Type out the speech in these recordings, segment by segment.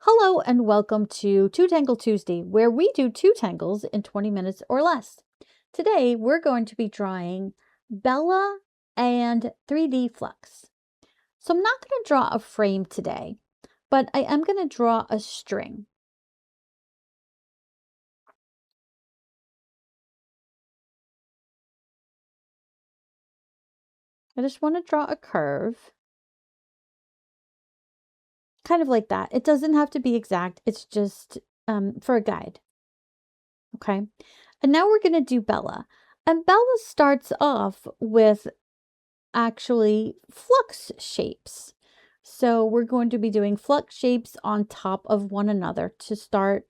Hello and welcome to Two Tangle Tuesday, where we do two tangles in 20 minutes or less. Today, we're going to be drawing Bella and 3DFlux. So I'm not going to draw a frame today, but I am going to draw a string. I just want to draw a curve, kind of like that. It doesn't have to be exact. It's just for a guide. Okay. And now we're going to do Bella. And Bella starts off with actually flux shapes. So we're going to be doing flux shapes on top of one another to start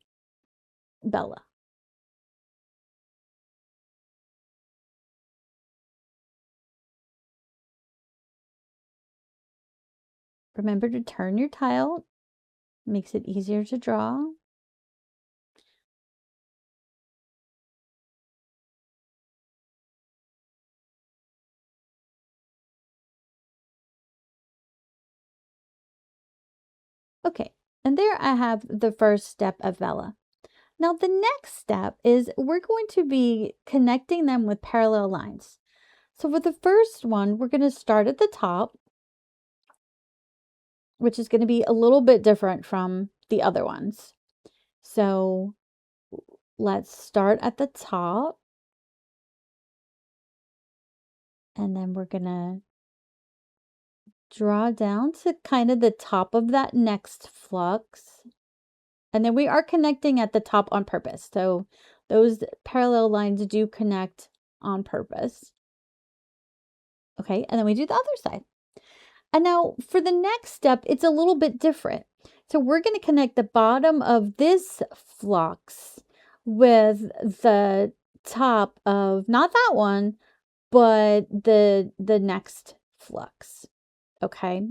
Bella. Remember to turn your tile, makes it easier to draw. Okay, and there I have the first step of Bella. Now the next step is we're going to be connecting them with parallel lines. So for the first one, we're going to start at the top, which is going to be a little bit different from the other ones. So let's start at the top. And then we're going to draw down to kind of the top of that next flux. And then we are connecting at the top on purpose. So those parallel lines do connect on purpose. Okay, and then we do the other side. And now for the next step, it's a little bit different. So we're going to connect the bottom of this flux with the top of not that one, but the next flux. Okay.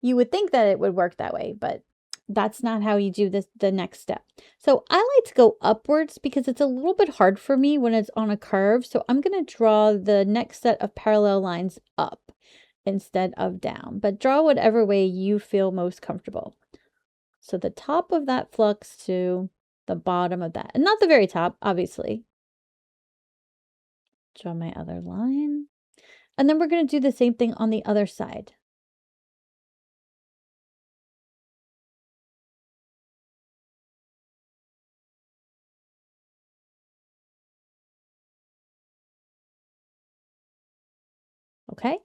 You would think that it would work that way, but that's not how you do this, the next step. So I like to go upwards because it's a little bit hard for me when it's on a curve. So I'm going to draw the next set of parallel lines up instead of down, but draw whatever way you feel most comfortable. So the top of that flux to the bottom of that, and not the very top, obviously. Draw my other line. And then we're going to do the same thing on the other side. Okay.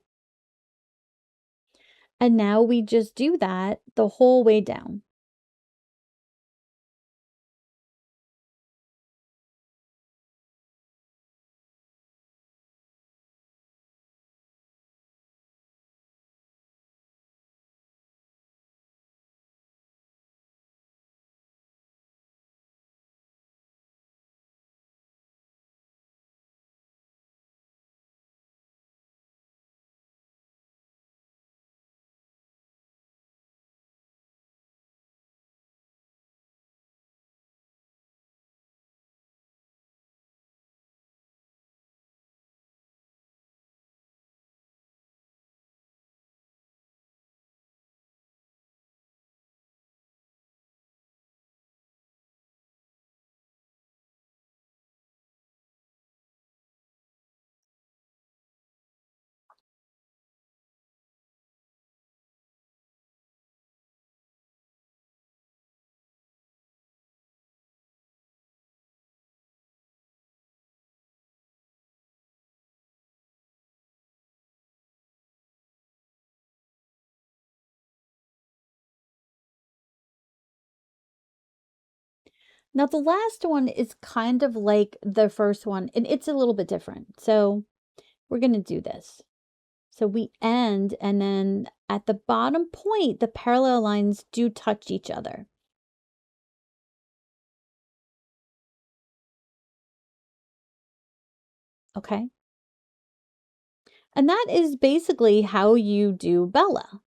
And now we just do that the whole way down. Now the last one is kind of like the first one, and it's a little bit different. So we're going to do this. So we end, and then at the bottom point, the parallel lines do touch each other. Okay. And that is basically how you do Bella.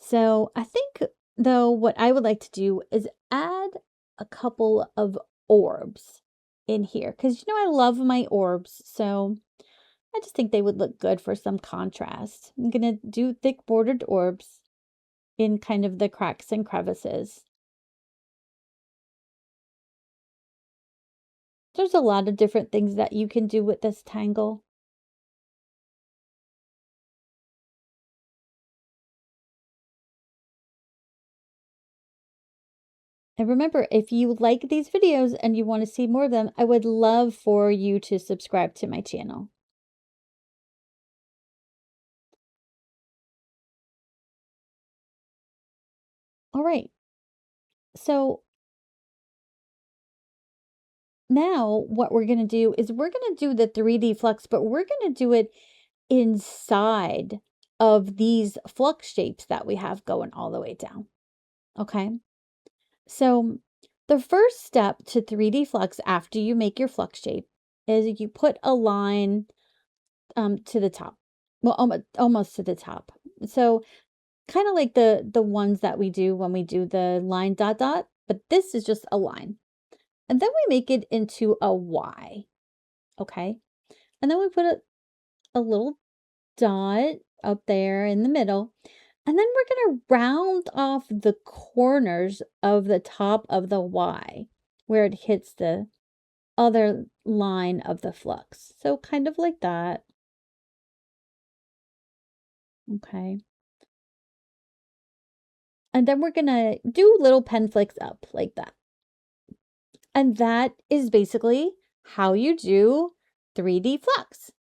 So I think, though, what I would like to do is add a couple of orbs in here because, I love my orbs. So I just think they would look good for some contrast. I'm going to do thick bordered orbs. in kind of the cracks and crevices. There's a lot of different things that you can do with this tangle. And remember, if you like these videos and you want to see more of them, I would love for you to subscribe to my channel. All right. So now what we're going to do is we're going to do the 3D flux, but we're going to do it inside of these flux shapes that we have going all the way down. Okay. So the first step to 3D flux after you make your flux shape is you put a line to the top. Well, almost to the top. So kind of like the ones that we do when we do the line dot dot, but this is just a line. And then we make it into a Y. Okay. And then we put a little dot up there in the middle. And then we're going to round off the corners of the top of the Y where it hits the other line of the flux. So kind of like that. Okay. And then we're going to do little pen flicks up like that. And that is basically how you do 3D flux.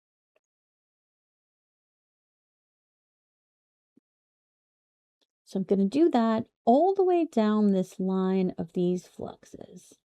So I'm going to do that all the way down this line of these fluxes.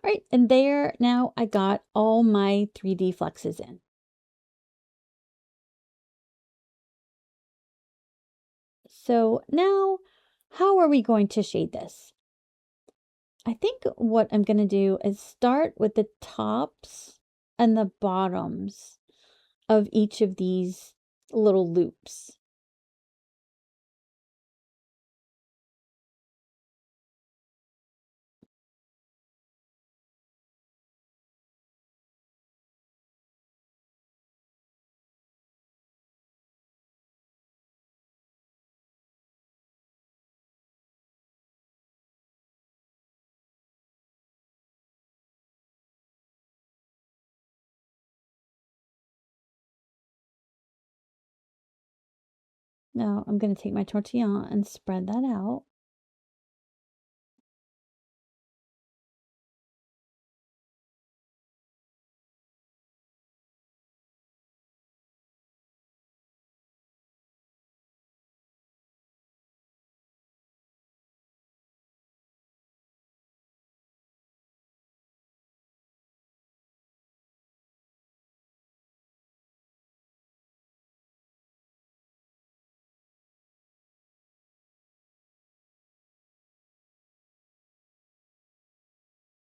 All right, and there now I got all my 3D fluxes in. So now, how are we going to shade this? I think what I'm going to do is start with the tops and the bottoms of each of these little loops. Now I'm going to take my tortilla and spread that out.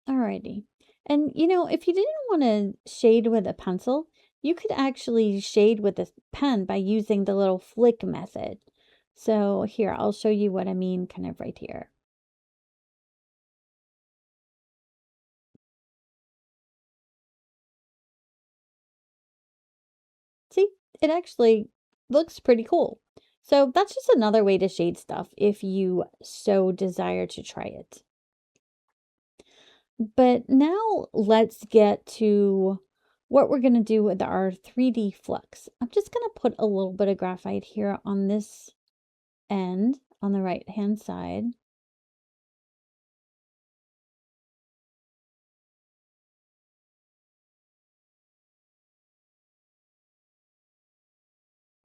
Alrighty. And if you didn't want to shade with a pencil, you could actually shade with a pen by using the little flick method. So here, I'll show you what I mean kind of right here. See, it actually looks pretty cool. So that's just another way to shade stuff if you so desire to try it. But now let's get to what we're going to do with our 3D flux. I'm just going to put a little bit of graphite here on this end on the right hand side.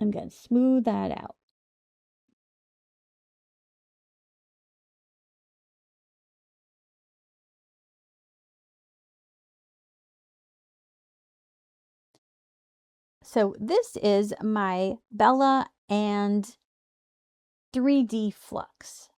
I'm going to smooth that out. So this is my Bella and 3D flux.